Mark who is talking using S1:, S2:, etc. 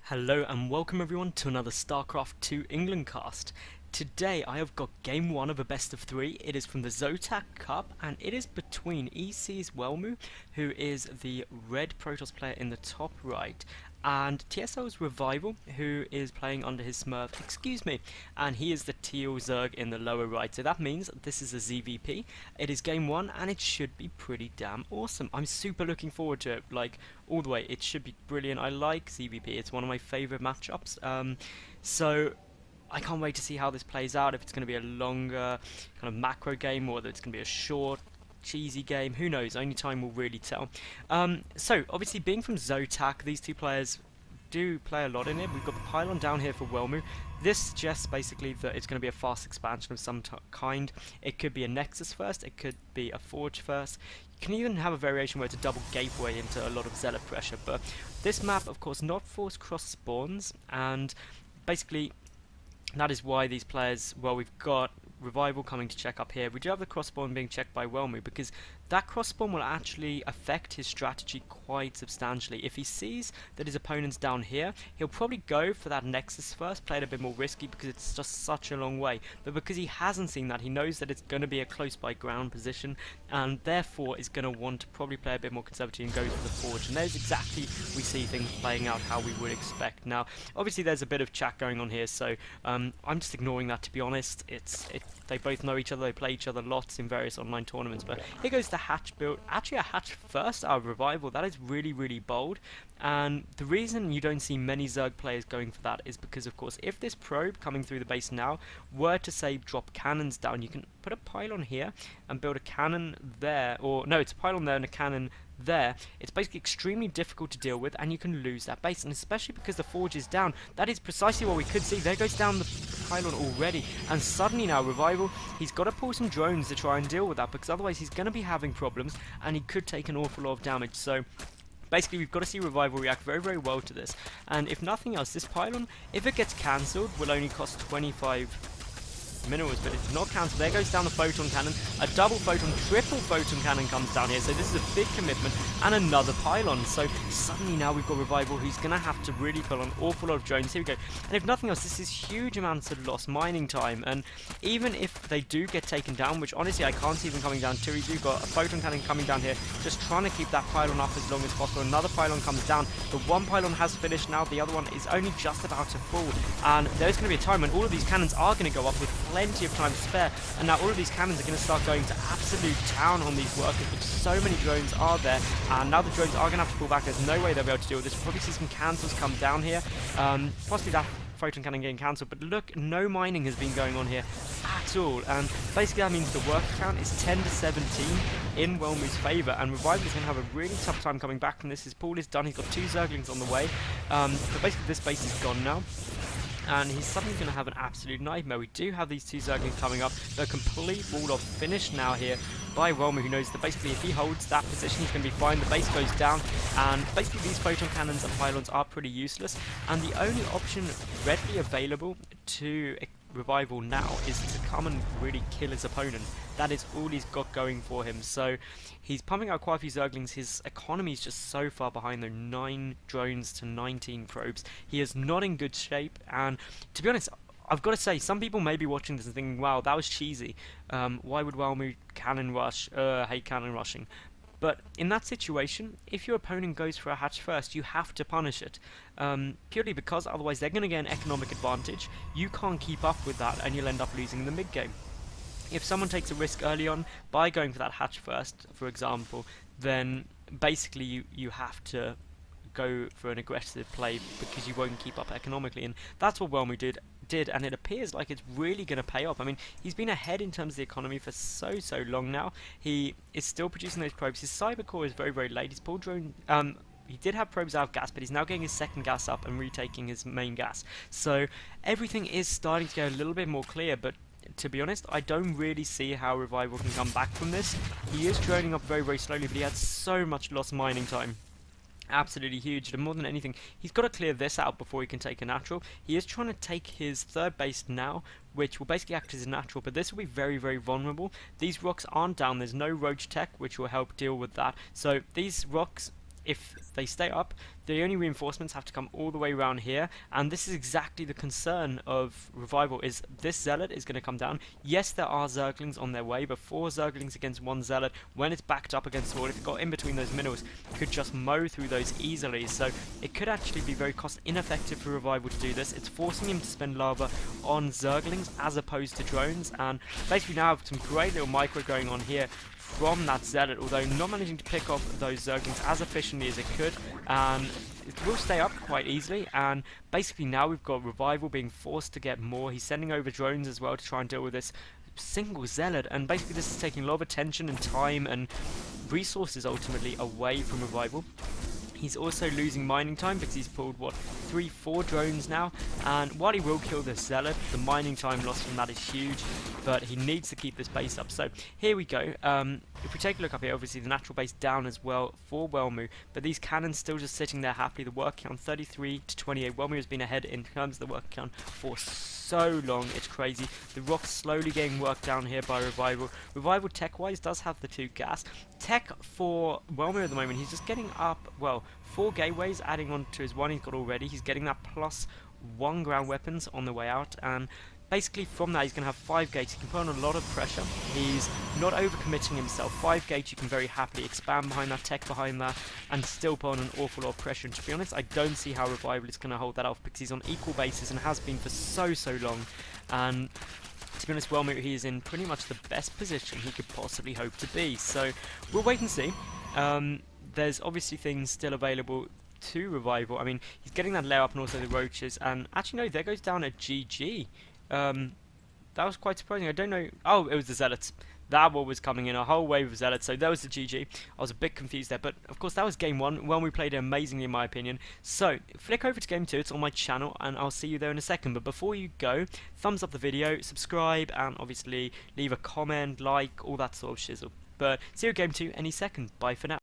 S1: Hello and welcome everyone to another StarCraft 2 England cast. Today I have got game 1 of a best of 3. It is from the Zotac Cup and it is between ECWelmu, who is the red Protoss player in the top right, and TSLRevival, who is playing under his Smurf, and he is the teal Zerg in the lower right. So that means this is a ZvP. It is game 1 and it should be pretty damn awesome. I'm super looking forward to it, like all the way. It should be brilliant. I like ZvP, it's one of my favourite matchups. So I can't wait to see how this plays out, if it's going to be a longer kind of macro game or whether it's going to be a short cheesy game. Who knows, only time will really tell. So obviously, being from Zotac, these two players do play a lot in it. We've got the pylon down here for Welmu. This suggests basically that it's going to be a fast expansion of some kind. It could be a Nexus first, it could be a Forge first. You can even have a variation where it's a double gateway into a lot of Zealot pressure, but this map, of course, not force cross spawns, and basically that is why these players, well, we've got Revival coming to check up here. We do have the cross-spawn being checked by Welmu, because that cross-spawn will actually affect his strategy quite substantially. If he sees that his opponent's down here, he'll probably go for that Nexus first, play it a bit more risky because it's just such a long way. But because he hasn't seen that, he knows that it's going to be a close-by ground position, and therefore is going to want to probably play a bit more conservative and go for the Forge. And there's exactly, we see things playing out how we would expect. Now, obviously there's a bit of chat going on here, so I'm just ignoring that, to be honest. They both know each other, they play each other lots in various online tournaments. But here goes the hatch build. Actually a hatch first out of Revival. That is really, really bold. And the reason you don't see many Zerg players going for that is because, of course, if this probe coming through the base now were to, say, drop cannons down, you can put a pylon here and build a cannon there. Or, no, it's a pylon there and a cannon there. It's basically extremely difficult to deal with, and you can lose that base. And especially because the Forge is down, that is precisely what we could see. There goes down the pylon already, and suddenly now Revival, he's got to pull some drones to try and deal with that, because otherwise he's going to be having problems and he could take an awful lot of damage. So basically, we've got to see Revival react very, very well to this. And if nothing else, this pylon, if it gets cancelled, will only cost 25 minerals, but it's not cancelled. There goes down the photon cannon. A double photon, triple photon cannon comes down here. So this is a big commitment, and another pylon. So suddenly now we've got Revival, who's going to have to really pull an awful lot of drones. Here we go. And if nothing else, this is huge amounts of lost mining time. And even if they do get taken down, which honestly I can't see them coming down too easy, we've got a photon cannon coming down here, just trying to keep that pylon up as long as possible. Another pylon comes down. The one pylon has finished now. The other one is only just about to fall. And there's going to be a time when all of these cannons are going to go up with plenty of time to spare, and now all of these cannons are going to start going to absolute town on these workers, because so many drones are there, and now the drones are going to have to pull back. There's no way they'll be able to deal with this. We'll probably see some cancels come down here, possibly that photon cannon getting cancelled, but look, no mining has been going on here at all, and basically that means the worker count is 10 to 17 in Welmu's favour, and Revival is going to have a really tough time coming back from this. His pool is done, he's got 2 Zerglings on the way, but basically this base is gone now, and he's suddenly going to have an absolute nightmare. We do have these 2 Zerglings coming up. They're complete wall off finished now here by Welmu, who knows that basically if he holds that position, he's going to be fine. The base goes down, and basically these photon cannons and pylons are pretty useless, and the only option readily available to Revival now is to come and really kill his opponent. That is all he's got going for him. So he's pumping out quite a few Zerglings. His economy is just so far behind, though. 9 drones to 19 probes. He is not in good shape, and to be honest, I've got to say, some people may be watching this and thinking, wow, that was cheesy. Why would Welmu cannon rush? I hate cannon rushing. But in that situation, if your opponent goes for a hatch first, you have to punish it. Purely because otherwise they're going to get an economic advantage. You can't keep up with that, and you'll end up losing in the mid game. If someone takes a risk early on by going for that hatch first, for example, then basically you have to go for an aggressive play because you won't keep up economically, and that's what Welmu did, and it appears like it's really going to pay off. I mean, he's been ahead in terms of the economy for so long now. He is still producing those probes. His cyber core is very, very late. His pull drone, he did have probes out of gas, but he's now getting his second gas up and retaking his main gas. So everything is starting to get a little bit more clear, but to be honest, I don't really see how Revival can come back from this. He is droning up very, very slowly, but he had so much lost mining time. Absolutely huge, and more than anything, he's got to clear this out before he can take a natural. He is trying to take his 3rd base now, which will basically act as a natural, but this will be very, very vulnerable. These rocks aren't down, there's no roach tech, which will help deal with that. So these rocks if they stay up, the only reinforcements have to come all the way around here, and this is exactly the concern of Revival, is this Zealot is going to come down. Yes, there are Zerglings on their way, but 4 Zerglings against 1 Zealot, when it's backed up against the wall, if it got in between those minerals, could just mow through those easily, so it could actually be very cost ineffective for Revival to do this. It's forcing him to spend lava on Zerglings as opposed to drones, and basically now have some great little micro going on here from that Zealot, although not managing to pick off those Zerglings as efficiently as it could, and it will stay up quite easily. And basically now we've got Revival being forced to get more. He's sending over drones as well to try and deal with this single Zealot, and basically this is taking a lot of attention and time and resources ultimately away from Revival. He's also losing mining time because he's pulled, what, 3-4 drones now, and while he will kill this Zealot, the mining time lost from that is huge, but he needs to keep this base up. So here we go. If we take a look up here, obviously the natural base down as well for Welmu, but these cannons still just sitting there happily. The work count 33 to 28. Welmu has been ahead in terms of the work count for so long, it's crazy. The rock's slowly getting worked down here by Revival. Revival tech-wise does have the 2 gas. Tech for Welmu at the moment, he's just getting up, well, 4 gateways adding on to his 1 he's got already. He's getting that +1 ground weapons on the way out, and basically from that he's going to have 5 gates. He can put on a lot of pressure. He's not overcommitting himself. 5 gates you can very happily expand behind that, tech behind that, and still put on an awful lot of pressure. And to be honest, I don't see how Revival is going to hold that off, because he's on equal basis and has been for so long. And to be honest, Welmu, he is in pretty much the best position he could possibly hope to be. So we'll wait and see. There's obviously things still available to Revival. I mean, he's getting that layer up and also the roaches. And actually, no, there goes down a GG. That was quite surprising. I don't know. Oh, it was the Zealots. That one was coming in, a whole wave of Zealots. So that was the GG. I was a bit confused there. But, of course, that was game 1. Well, we played it amazingly, in my opinion. So, flick over to game 2. It's on my channel, and I'll see you there in a second. But before you go, thumbs up the video, subscribe, and obviously leave a comment, like, all that sort of shizzle. But see you at game 2 any second. Bye for now.